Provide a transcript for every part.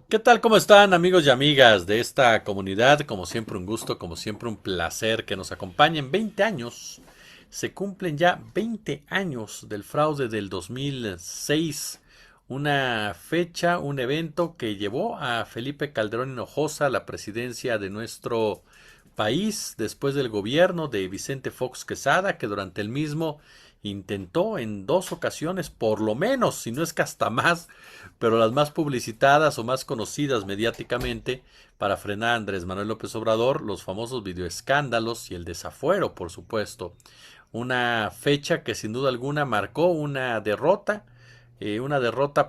¿Qué tal? ¿Cómo están amigos y amigas de esta comunidad? Como siempre un gusto, como siempre un placer que nos acompañen. 20 años. Se cumplen ya 20 años del fraude del 2006. Una fecha, un evento que llevó a Felipe Calderón Hinojosa a la presidencia de nuestro país después del gobierno de Vicente Fox Quesada, que durante el mismo intentó en dos ocasiones, por lo menos, si no es que hasta más, pero las más publicitadas o más conocidas mediáticamente, para frenar a Andrés Manuel López Obrador, los famosos videoescándalos y el desafuero, por supuesto. Una fecha que sin duda alguna marcó una derrota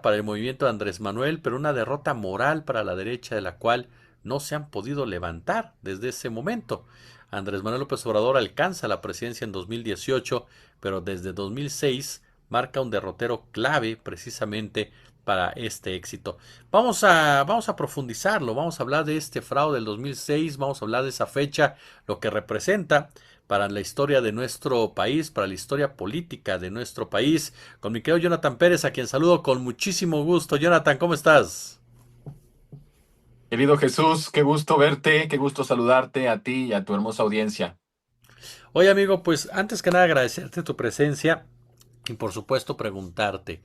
para el movimiento de Andrés Manuel, pero una derrota moral para la derecha de la cual no se han podido levantar desde ese momento. Andrés Manuel López Obrador alcanza la presidencia en 2018, pero desde 2006 marca un derrotero clave precisamente para este éxito. Vamos a profundizarlo, vamos a hablar de este fraude del 2006, vamos a hablar de esa fecha, lo que representa para la historia de nuestro país, para la historia política de nuestro país, con mi querido Jonathan Pérez, a quien saludo con muchísimo gusto. Jonathan, ¿cómo estás? Querido Jesús, qué gusto verte, qué gusto saludarte a ti y a tu hermosa audiencia. Oye amigo, pues antes que nada agradecerte tu presencia y por supuesto preguntarte,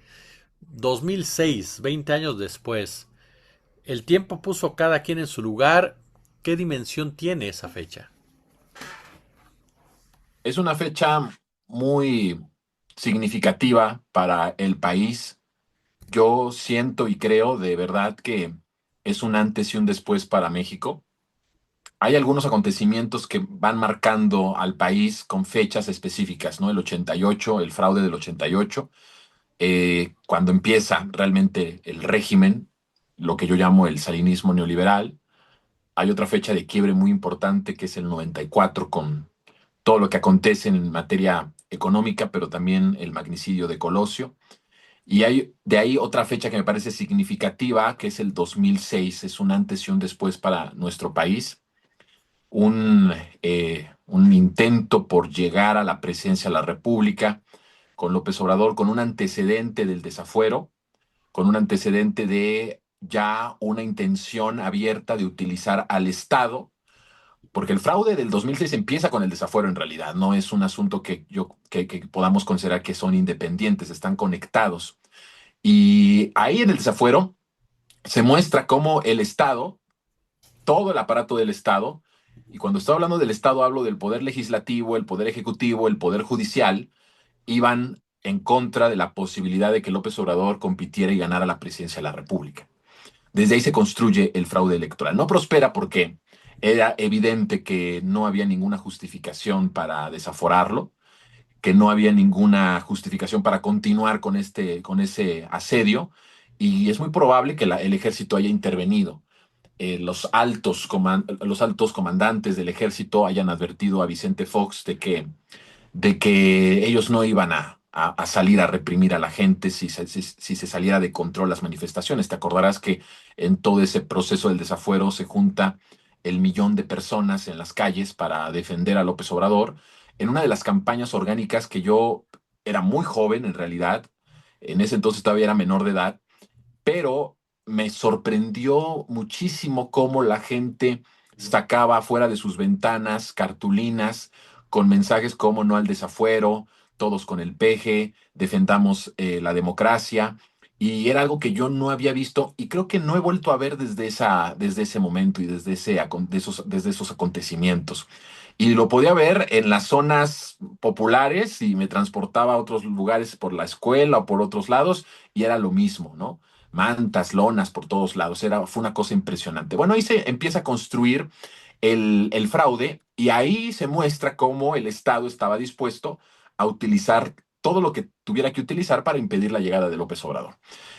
2006, 20 años después, el tiempo puso cada quien en su lugar, ¿qué dimensión tiene esa fecha? Es una fecha muy significativa para el país. Yo siento y creo de verdad que es un antes y un después para México. Hay algunos acontecimientos que van marcando al país con fechas específicas, ¿no? El 88, el fraude del 88, cuando empieza realmente el régimen, lo que yo llamo el salinismo neoliberal. Hay otra fecha de quiebre muy importante que es el 94 con todo lo que acontece en materia económica, pero también el magnicidio de Colosio. Y hay de ahí otra fecha que me parece significativa, que es el 2006. Es un antes y un después para nuestro país. Un intento por llegar a la presidencia de la República con López Obrador, con un antecedente del desafuero, con un antecedente de ya una intención abierta de utilizar al Estado, porque el fraude del 2006 empieza con el desafuero en realidad, no es un asunto que podamos considerar que son independientes, están conectados. Y ahí en el desafuero se muestra cómo el Estado, todo el aparato del Estado, y cuando estoy hablando del Estado hablo del poder legislativo, el poder ejecutivo, el poder judicial, iban en contra de la posibilidad de que López Obrador compitiera y ganara la presidencia de la República. Desde ahí se construye el fraude electoral. No prospera porque era evidente que no había ninguna justificación para desaforarlo, que no había ninguna justificación para continuar con ese asedio, y es muy probable que el ejército haya intervenido. Los altos comandantes del ejército hayan advertido a Vicente Fox de que ellos no iban a salir a reprimir a la gente si se saliera de control las manifestaciones. Te acordarás que en todo ese proceso del desafuero se junta el millón de personas en las calles para defender a López Obrador. En una de las campañas orgánicas que yo era muy joven en realidad, en ese entonces todavía era menor de edad, pero me sorprendió muchísimo cómo la gente sacaba fuera de sus ventanas cartulinas con mensajes como no al desafuero, todos con el peje, defendamos la democracia. Y era algo que yo no había visto y creo que no he vuelto a ver desde ese momento y desde esos acontecimientos. Y lo podía ver en las zonas populares y me transportaba a otros lugares por la escuela o por otros lados y era lo mismo, ¿no? Mantas, lonas por todos lados. Fue una cosa impresionante. Bueno, ahí se empieza a construir el fraude y ahí se muestra cómo el Estado estaba dispuesto a utilizar todo lo que tuviera que utilizar para impedir la llegada de López Obrador.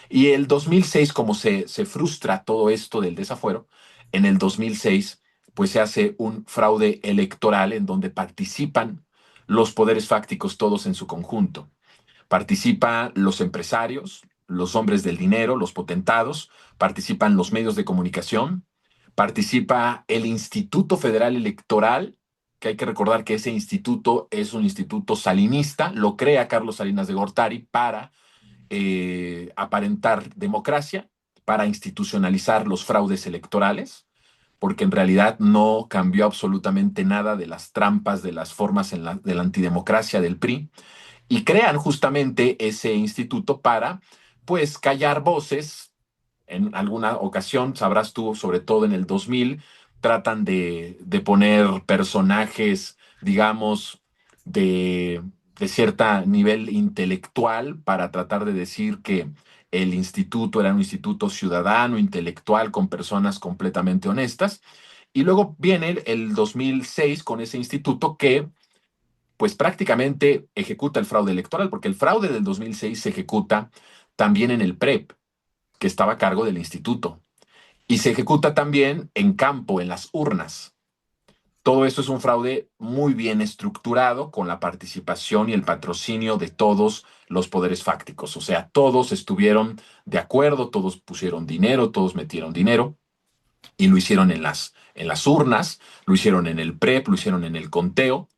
Y el 2006, como se frustra todo esto del desafuero, en el 2006 pues se hace un fraude electoral en donde participan los poderes fácticos todos en su conjunto. Participan los empresarios, los hombres del dinero, los potentados, participan los medios de comunicación, participa el Instituto Federal Electoral, que hay que recordar que ese instituto es un instituto salinista, lo crea Carlos Salinas de Gortari para aparentar democracia, para institucionalizar los fraudes electorales, porque en realidad no cambió absolutamente nada de las trampas, de las formas de la antidemocracia del PRI, y crean justamente ese instituto para, pues, callar voces. En alguna ocasión, sabrás tú, sobre todo en el 2000, tratan de poner personajes, digamos, de, de cierto nivel intelectual para tratar de decir que el instituto era un instituto ciudadano, intelectual, con personas completamente honestas. Y luego viene el 2006 con ese instituto que pues prácticamente ejecuta el fraude electoral, porque el fraude del 2006 se ejecuta también en el PREP, que estaba a cargo del instituto, y se ejecuta también en campo, en las urnas. Todo esto es un fraude muy bien estructurado con la participación y el patrocinio de todos los poderes fácticos. O sea, todos estuvieron de acuerdo, todos pusieron dinero, todos metieron dinero y lo hicieron en las urnas, lo hicieron en el PREP, lo hicieron en el conteo,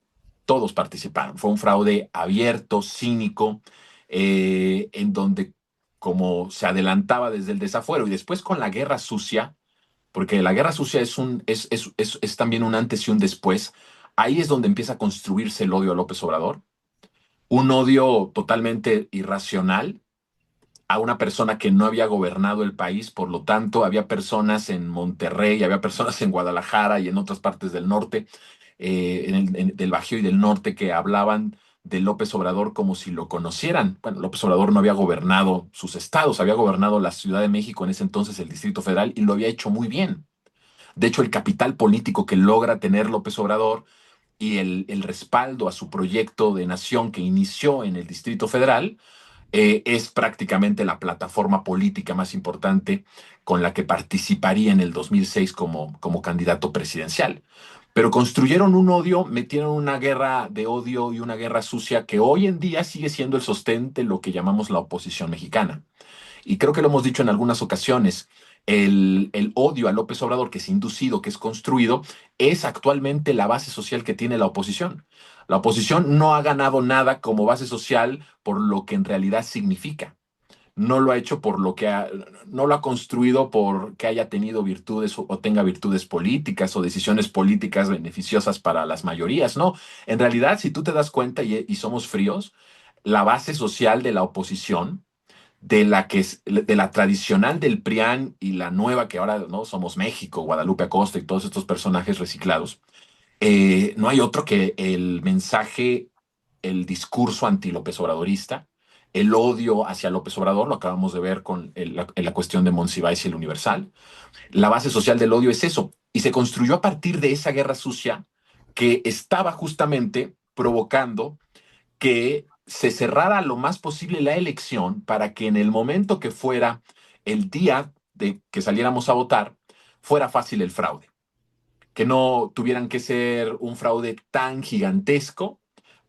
todos participaron. Fue un fraude abierto, cínico, en donde como se adelantaba desde el desafuero y después con la guerra sucia, porque la guerra sucia es también un antes y un después, ahí es donde empieza a construirse el odio a López Obrador, un odio totalmente irracional a una persona que no había gobernado el país, por lo tanto, había personas en Monterrey, había personas en Guadalajara y en otras partes del norte, del Bajío y del Norte, que hablaban de López Obrador como si lo conocieran. Bueno, López Obrador no había gobernado sus estados, había gobernado la Ciudad de México en ese entonces, el Distrito Federal, y lo había hecho muy bien. De hecho, el capital político que logra tener López Obrador y el respaldo a su proyecto de nación que inició en el Distrito Federal, es prácticamente la plataforma política más importante con la que participaría en el 2006 como candidato presidencial. Pero construyeron un odio, metieron una guerra de odio y una guerra sucia que hoy en día sigue siendo el sostén de lo que llamamos la oposición mexicana. Y creo que lo hemos dicho en algunas ocasiones, el odio a López Obrador que es inducido, que es construido, es actualmente la base social que tiene la oposición. La oposición no ha ganado nada como base social por lo que en realidad significa. No lo ha hecho por lo que no lo ha construido porque haya tenido virtudes o tenga virtudes políticas o decisiones políticas beneficiosas para las mayorías. No, en realidad, si tú te das cuenta y somos fríos, la base social de la oposición de la tradicional del PRIAN y la nueva que ahora no somos México, Guadalupe Acosta y todos estos personajes reciclados, no hay otro que el mensaje, el discurso anti-López Obradorista, el odio hacia López Obrador, lo acabamos de ver con la cuestión de Monsiváis y el Universal. La base social del odio es eso, y se construyó a partir de esa guerra sucia que estaba justamente provocando que se cerrara lo más posible la elección para que en el momento que fuera el día de que saliéramos a votar, fuera fácil el fraude, que no tuvieran que ser un fraude tan gigantesco.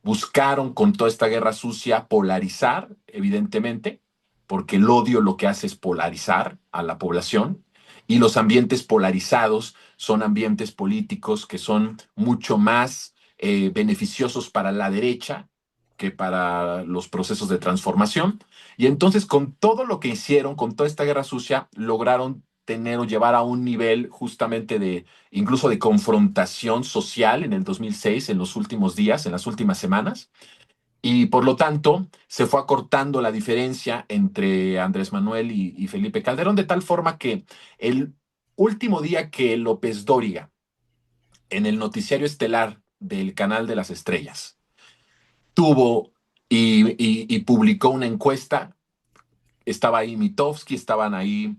Buscaron con toda esta guerra sucia polarizar, evidentemente, porque el odio lo que hace es polarizar a la población y los ambientes polarizados son ambientes políticos que son mucho más beneficiosos para la derecha que para los procesos de transformación. Y entonces con todo lo que hicieron, con toda esta guerra sucia, lograron tener o llevar a un nivel justamente de incluso de confrontación social en el 2006, en los últimos días, en las últimas semanas, y por lo tanto se fue acortando la diferencia entre Andrés Manuel y Felipe Calderón, de tal forma que el último día que López Dóriga, en el noticiario estelar del Canal de las Estrellas, tuvo y publicó una encuesta, estaba ahí Mitofsky, estaban ahí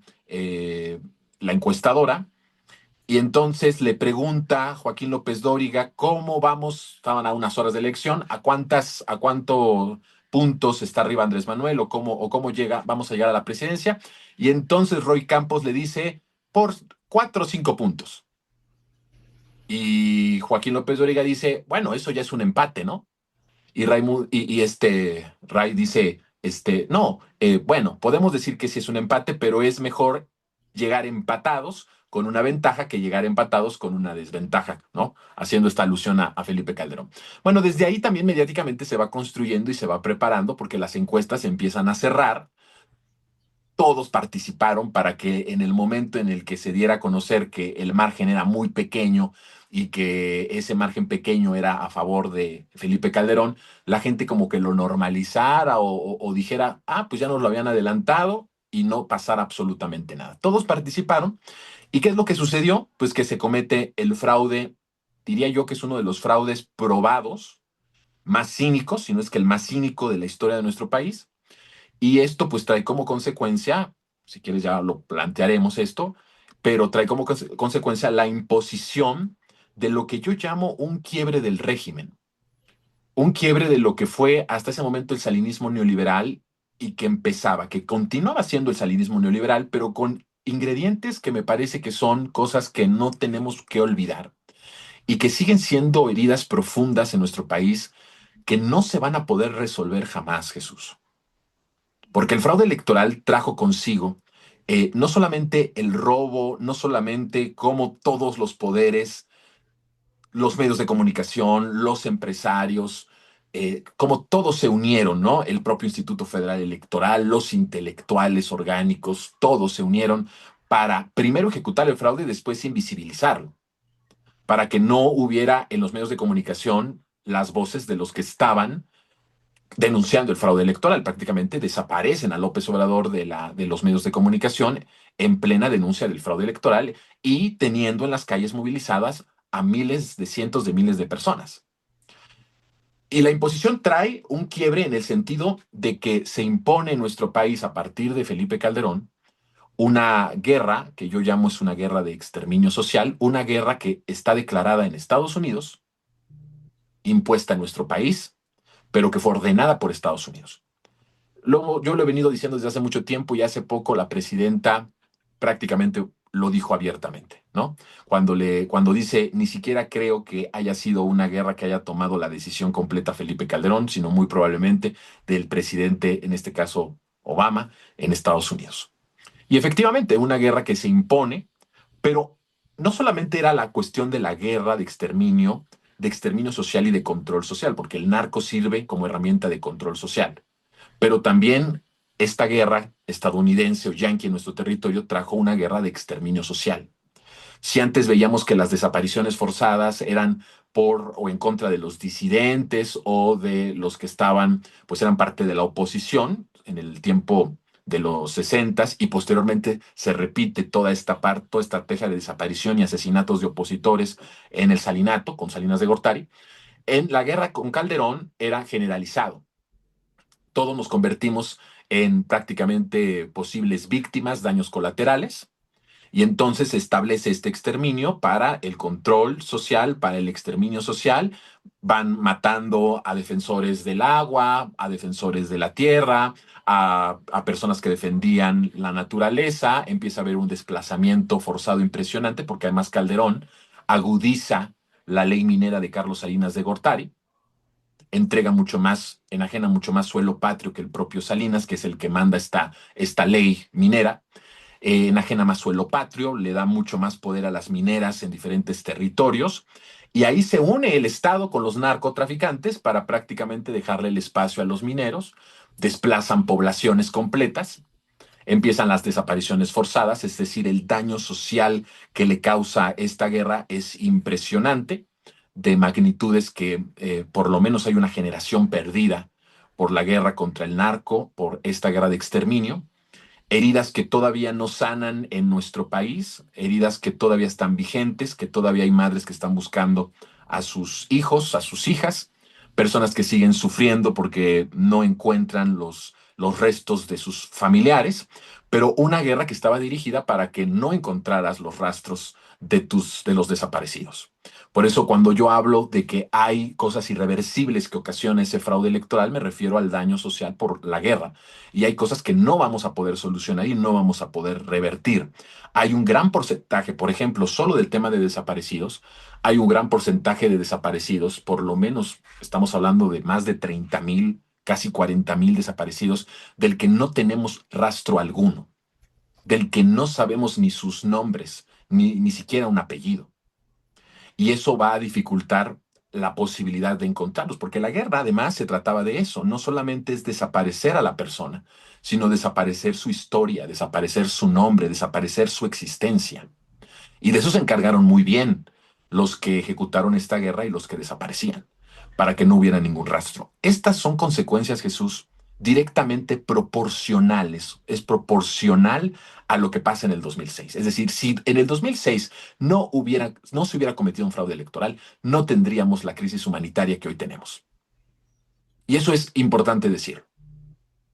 la encuestadora. Y entonces le pregunta Joaquín López Dóriga cómo vamos, estaban a unas horas de elección, a cuántos puntos está arriba Andrés Manuel o cómo vamos a llegar a la presidencia. Y entonces Roy Campos le dice por 4 o 5 puntos. Y Joaquín López Dóriga dice, bueno, eso ya es un empate, ¿no? Y Ray dice, no, bueno, podemos decir que sí es un empate, pero es mejor llegar empatados con una ventaja que llegar empatados con una desventaja, ¿no? Haciendo esta alusión a Felipe Calderón. Bueno, desde ahí también mediáticamente se va construyendo y se va preparando porque las encuestas se empiezan a cerrar todos participaron para que en el momento en el que se diera a conocer que el margen era muy pequeño y que ese margen pequeño era a favor de Felipe Calderón, la gente como que lo normalizara o dijera, ah, pues ya nos lo habían adelantado y no pasara absolutamente nada. Todos participaron. ¿Y qué es lo que sucedió? Pues que se comete el fraude, diría yo que es uno de los fraudes probados más cínicos, si no es que el más cínico de la historia de nuestro país. Y esto pues trae como consecuencia, si quieres ya lo plantearemos esto, pero trae como consecuencia la imposición de lo que yo llamo un quiebre del régimen, un quiebre de lo que fue hasta ese momento el salinismo neoliberal y que empezaba, que continuaba siendo el salinismo neoliberal, pero con ingredientes que me parece que son cosas que no tenemos que olvidar y que siguen siendo heridas profundas en nuestro país que no se van a poder resolver jamás, Jesús. Porque el fraude electoral trajo consigo no solamente el robo, no solamente cómo todos los poderes, los medios de comunicación, los empresarios, como todos se unieron, ¿no? El propio Instituto Federal Electoral, los intelectuales orgánicos, todos se unieron para primero ejecutar el fraude y después invisibilizarlo, para que no hubiera en los medios de comunicación las voces de los que estaban denunciando el fraude electoral. Prácticamente desaparecen a López Obrador de los medios de comunicación en plena denuncia del fraude electoral y teniendo en las calles movilizadas a miles de cientos de miles de personas. Y la imposición trae un quiebre en el sentido de que se impone en nuestro país a partir de Felipe Calderón una guerra que yo llamo es una guerra de exterminio social, una guerra que está declarada en Estados Unidos, impuesta en nuestro país, pero que fue ordenada por Estados Unidos. Luego, yo lo he venido diciendo desde hace mucho tiempo y hace poco la presidenta prácticamente lo dijo abiertamente, ¿no? Cuando dice, ni siquiera creo que haya sido una guerra que haya tomado la decisión completa Felipe Calderón, sino muy probablemente del presidente, en este caso Obama, en Estados Unidos. Y efectivamente, una guerra que se impone, pero no solamente era la cuestión de la guerra de exterminio social y de control social, porque el narco sirve como herramienta de control social, pero también esta guerra estadounidense o yanqui en nuestro territorio trajo una guerra de exterminio social. Si antes veíamos que las desapariciones forzadas eran por o en contra de los disidentes o de los que estaban, pues eran parte de la oposición en el tiempo de los 60 y posteriormente se repite toda esta parte, toda estrategia de desaparición y asesinatos de opositores en el Salinato, con Salinas de Gortari. En la guerra con Calderón era generalizado. Todos nos convertimos en prácticamente posibles víctimas, daños colaterales, y entonces se establece este exterminio para el control social, para el exterminio social. Van matando a defensores del agua, a defensores de la tierra, a personas que defendían la naturaleza. Empieza a haber un desplazamiento forzado impresionante porque además Calderón agudiza la ley minera de Carlos Salinas de Gortari, entrega mucho más, enajena mucho más suelo patrio que el propio Salinas, que es el que manda esta ley minera, enajena más suelo patrio, le da mucho más poder a las mineras en diferentes territorios, y ahí se une el Estado con los narcotraficantes para prácticamente dejarle el espacio a los mineros, desplazan poblaciones completas, empiezan las desapariciones forzadas, es decir, el daño social que le causa esta guerra es impresionante, de magnitudes que por lo menos hay una generación perdida por la guerra contra el narco, por esta guerra de exterminio, heridas que todavía no sanan en nuestro país, heridas que todavía están vigentes, que todavía hay madres que están buscando a sus hijos, a sus hijas, personas que siguen sufriendo porque no encuentran los restos de sus familiares, pero una guerra que estaba dirigida para que no encontraras los rastros de los desaparecidos. Por eso cuando yo hablo de que hay cosas irreversibles que ocasiona ese fraude electoral, me refiero al daño social por la guerra. Y hay cosas que no vamos a poder solucionar y no vamos a poder revertir. Hay un gran porcentaje, por ejemplo, solo del tema de desaparecidos, hay un gran porcentaje de desaparecidos, por lo menos estamos hablando de más de 30,000, casi 40,000 desaparecidos, del que no tenemos rastro alguno, del que no sabemos ni sus nombres, ni siquiera un apellido. Y eso va a dificultar la posibilidad de encontrarlos, porque la guerra además se trataba de eso, no solamente es desaparecer a la persona, sino desaparecer su historia, desaparecer su nombre, desaparecer su existencia. Y de eso se encargaron muy bien los que ejecutaron esta guerra y los que desaparecían, para que no hubiera ningún rastro. Estas son consecuencias, Jesús, directamente proporcionales. Es proporcional a lo que pasa en el 2006. Es decir, si en el 2006 no se hubiera cometido un fraude electoral, no tendríamos la crisis humanitaria que hoy tenemos. Y eso es importante decir.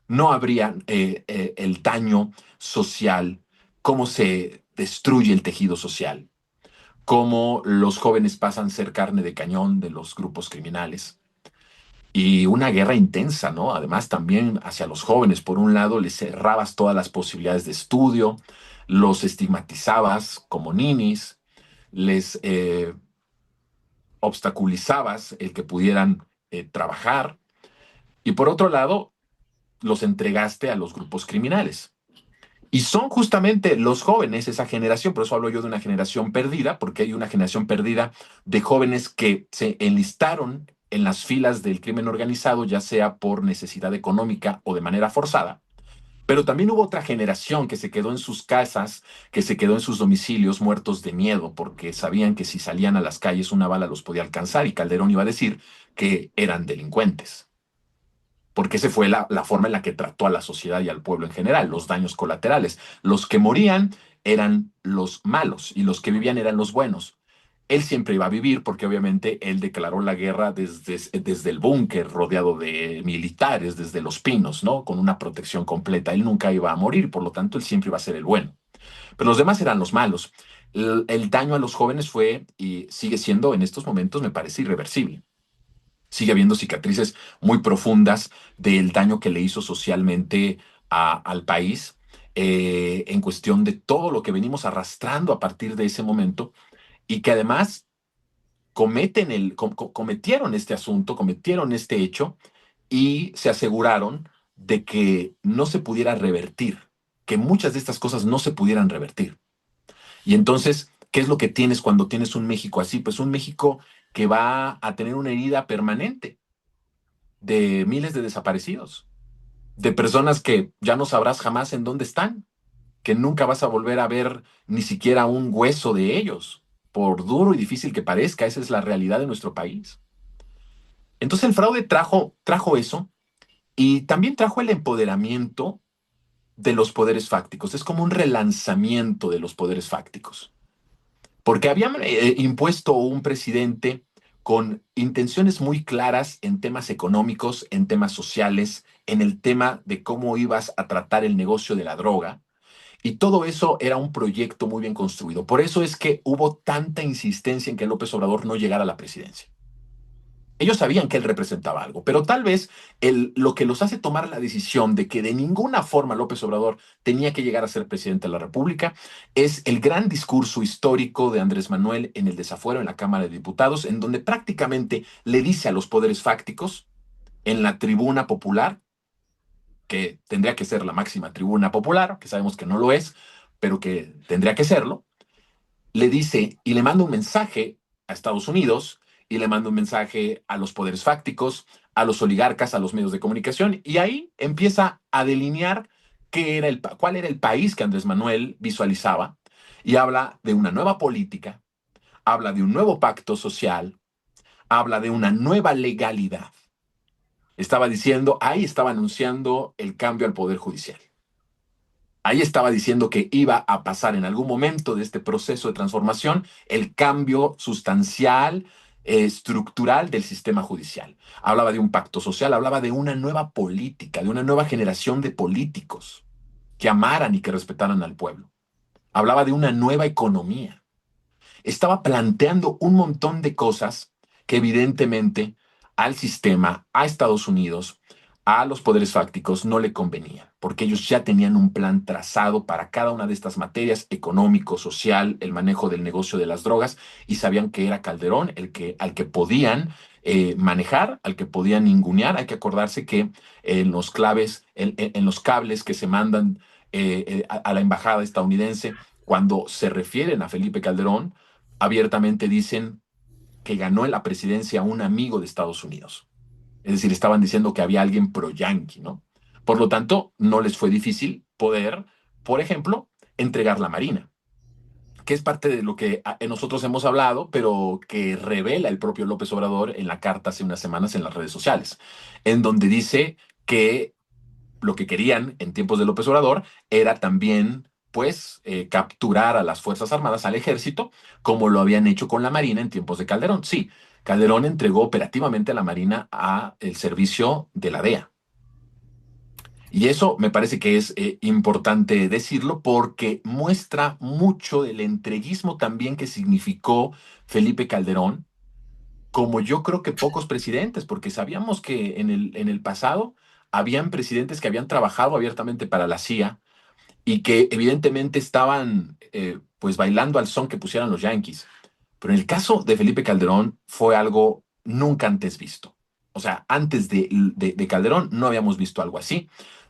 No habría el daño social, cómo se destruye el tejido social, cómo los jóvenes pasan a ser carne de cañón de los grupos criminales. Y una guerra intensa, ¿no? Además, también hacia los jóvenes. Por un lado, les cerrabas todas las posibilidades de estudio, los estigmatizabas como ninis, les obstaculizabas el que pudieran trabajar. Y por otro lado, los entregaste a los grupos criminales. Y son justamente los jóvenes, esa generación, por eso hablo yo de una generación perdida, porque hay una generación perdida de jóvenes que se enlistaron en las filas del crimen organizado, ya sea por necesidad económica o de manera forzada. Pero también hubo otra generación que se quedó en sus casas, que se quedó en sus domicilios muertos de miedo, porque sabían que si salían a las calles una bala los podía alcanzar y Calderón iba a decir que eran delincuentes, porque esa fue la forma en la que trató a la sociedad y al pueblo en general, los daños colaterales. Los que morían eran los malos y los que vivían eran los buenos. Él siempre iba a vivir porque obviamente él declaró la guerra desde el búnker, rodeado de militares, desde Los Pinos, ¿no? Con una protección completa. Él nunca iba a morir, por lo tanto, él siempre iba a ser el bueno. Pero los demás eran los malos. El daño a los jóvenes fue y sigue siendo en estos momentos, me parece, irreversible. Sigue habiendo cicatrices muy profundas del daño que le hizo socialmente al país, en cuestión de todo lo que venimos arrastrando a partir de ese momento y que además cometieron este asunto, cometieron este hecho y se aseguraron de que no se pudiera revertir, que muchas de estas cosas no se pudieran revertir. Y entonces, ¿qué es lo que tienes cuando tienes un México así? Pues un México que va a tener una herida permanente de miles de desaparecidos, de personas que ya no sabrás jamás en dónde están, que nunca vas a volver a ver ni siquiera un hueso de ellos, por duro y difícil que parezca, esa es la realidad de nuestro país. Entonces el fraude trajo eso y también trajo el empoderamiento de los poderes fácticos. Es como un relanzamiento de los poderes fácticos, porque habían impuesto un presidente con intenciones muy claras en temas económicos, en temas sociales, en el tema de cómo ibas a tratar el negocio de la droga. Y todo eso era un proyecto muy bien construido. Por eso es que hubo tanta insistencia en que López Obrador no llegara a la presidencia. Ellos sabían que él representaba algo, pero tal vez lo que los hace tomar la decisión de que de ninguna forma López Obrador tenía que llegar a ser presidente de la República es el gran discurso histórico de Andrés Manuel en el desafuero en la Cámara de Diputados, en donde prácticamente le dice a los poderes fácticos en la tribuna popular, que tendría que ser la máxima tribuna popular, que sabemos que no lo es, pero que tendría que serlo, le dice y le manda un mensaje a Estados Unidos y le manda un mensaje a los poderes fácticos, a los oligarcas, a los medios de comunicación, y ahí empieza a delinear cuál era el país que Andrés Manuel visualizaba y habla de una nueva política, habla de un nuevo pacto social, habla de una nueva legalidad. Estaba diciendo, ahí estaba anunciando el cambio al Poder Judicial. Ahí estaba diciendo que iba a pasar en algún momento de este proceso de transformación el cambio sustancial, estructural del sistema judicial. Hablaba de un pacto social, hablaba de una nueva política, de una nueva generación de políticos que amaran y que respetaran al pueblo. Hablaba de una nueva economía. Estaba planteando un montón de cosas que evidentemente al sistema, a Estados Unidos, a los poderes fácticos no le convenían, porque ellos ya tenían un plan trazado para cada una de estas materias, económico, social, el manejo del negocio de las drogas, y sabían que era Calderón al que podían manejar, al que podían ningunear. Hay que acordarse que en los cables que se mandan a la embajada estadounidense, cuando se refieren a Felipe Calderón, abiertamente dicen que ganó en la presidencia un amigo de Estados Unidos. Es decir, estaban diciendo que había alguien pro-yanqui, ¿no? Por lo tanto, no les fue difícil poder, por ejemplo, entregar la Marina, que es parte de lo que nosotros hemos hablado, pero que revela el propio López Obrador en la carta hace unas semanas en las redes sociales, en donde dice que lo que querían en tiempos de López Obrador era también, pues, capturar a las Fuerzas Armadas, al ejército, como lo habían hecho con la Marina en tiempos de Calderón. Sí, Calderón entregó operativamente a la Marina a el servicio de la DEA. Y eso me parece que es importante decirlo porque muestra mucho del entreguismo también que significó Felipe Calderón, como yo creo que pocos presidentes, porque sabíamos que en el pasado habían presidentes que habían trabajado abiertamente para la CIA y que evidentemente estaban pues bailando al son que pusieran los Yankees. Pero en el caso de Felipe Calderón fue algo nunca antes visto. O sea, antes de Calderón no habíamos visto algo así,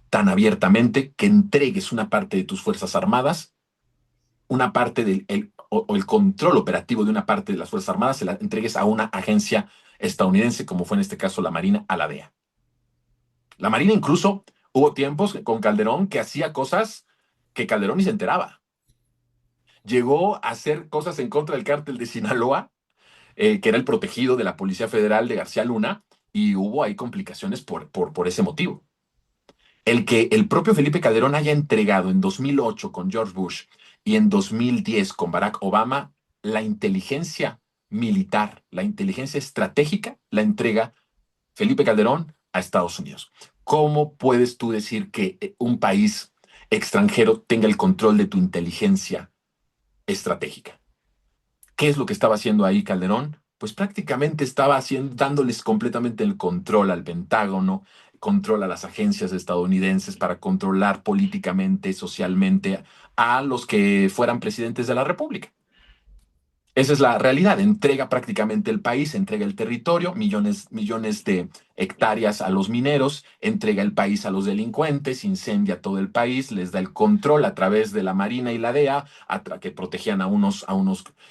tan abiertamente, que entregues una parte de tus Fuerzas Armadas, una parte o el control operativo de una parte de las Fuerzas Armadas, se la entregues a una agencia estadounidense, como fue en este caso la Marina, a la DEA. La Marina incluso hubo tiempos con Calderón que hacía cosas que Calderón ni se enteraba. Llegó a hacer cosas en contra del cártel de Sinaloa, que era el protegido de la Policía Federal de García Luna, y hubo ahí complicaciones por ese motivo. El que el propio Felipe Calderón haya entregado en 2008 con George Bush y en 2010 con Barack Obama la inteligencia militar, la inteligencia estratégica, la entrega Felipe Calderón a Estados Unidos. ¿Cómo puedes tú decir que un país extranjero tenga el control de tu inteligencia estratégica? ¿Qué es lo que estaba haciendo ahí Calderón? Pues prácticamente estaba dándoles completamente el control al Pentágono, control a las agencias estadounidenses para controlar políticamente, socialmente a los que fueran presidentes de la República. Esa es la realidad. Entrega prácticamente el país, entrega el territorio, millones de hectáreas a los mineros, entrega el país a los delincuentes, incendia todo el país, les da el control a través de la Marina y la DEA, que protegían a unos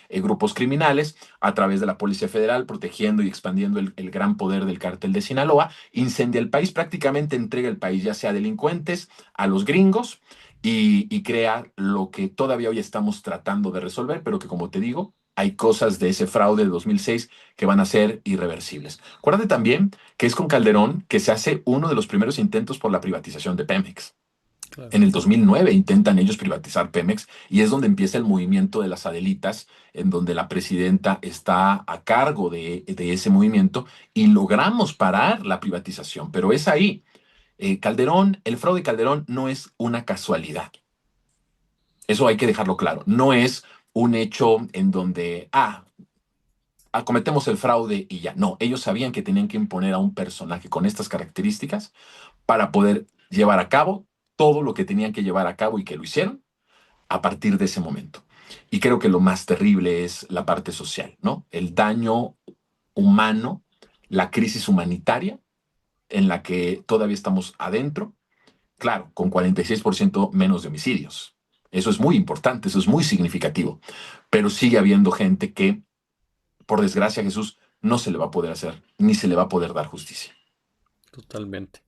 grupos criminales, a través de la Policía Federal, protegiendo y expandiendo el gran poder del cártel de Sinaloa, incendia el país, prácticamente entrega el país, ya sea a delincuentes, a los gringos, y crea lo que todavía hoy estamos tratando de resolver, pero que, como te digo, hay cosas de ese fraude de 2006 que van a ser irreversibles. Acuérdate también que es con Calderón que se hace uno de los primeros intentos por la privatización de Pemex. Claro. En el 2009 intentan ellos privatizar Pemex y es donde empieza el movimiento de las Adelitas, en donde la presidenta está a cargo de ese movimiento y logramos parar la privatización. Pero es ahí. Calderón, el fraude de Calderón no es una casualidad. Eso hay que dejarlo claro. No es un hecho en donde, cometemos el fraude y ya. No, ellos sabían que tenían que imponer a un personaje con estas características para poder llevar a cabo todo lo que tenían que llevar a cabo y que lo hicieron a partir de ese momento. Y creo que lo más terrible es la parte social, ¿no? El daño humano, la crisis humanitaria en la que todavía estamos adentro, claro, con 46% menos de homicidios. Eso es muy importante, eso es muy significativo, pero sigue habiendo gente que, por desgracia, Jesús, no se le va a poder hacer, ni se le va a poder dar justicia. Totalmente.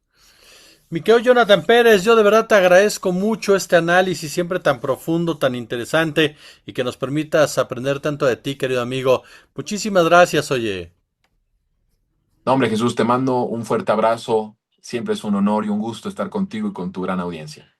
Mi querido Jonathan Pérez, yo de verdad te agradezco mucho este análisis siempre tan profundo, tan interesante y que nos permitas aprender tanto de ti, querido amigo. Muchísimas gracias, oye. No, hombre, Jesús, te mando un fuerte abrazo. Siempre es un honor y un gusto estar contigo y con tu gran audiencia.